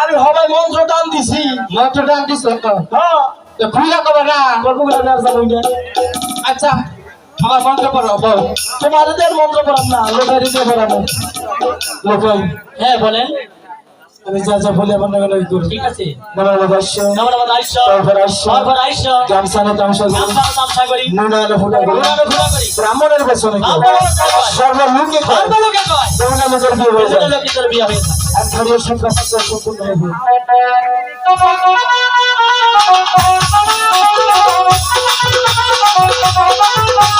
আমি হবাই মন্ত্র টান দিছি। মন্ত্র টান দিছ হ্যাঁ খুইলা কবে না গল্প করে আর যাবো না। আচ্ছা আমার মন্ত্র পড়ো বল তোমাদের মন্ত্র পড়াম না, লোকাই দিতে পড়াবো। লোকাই হ্যাঁ বলেন আমি যা যা বলি আমার নাগালে করি। ঠিক আছে নমঃ ভাষ্য নমঃ আইশ পরপরাশ্য পরপর আইশ গামসানে তামসা নামসা নামসা করি নুনালে ফুটা করি পুরানো পুরা করি ব্রাহ্মণের পেছনে ব্রাহ্মণের পেছনে কয়। সর্বলোকে কয় সর্বলোকে কয় যেমন আমাদের বিয়ে হয়ে যায় লোকে তোর বিয়ে হয়েছে আর ধর্মের সংখ্যা সম্পূর্ণ হবে। Thank you.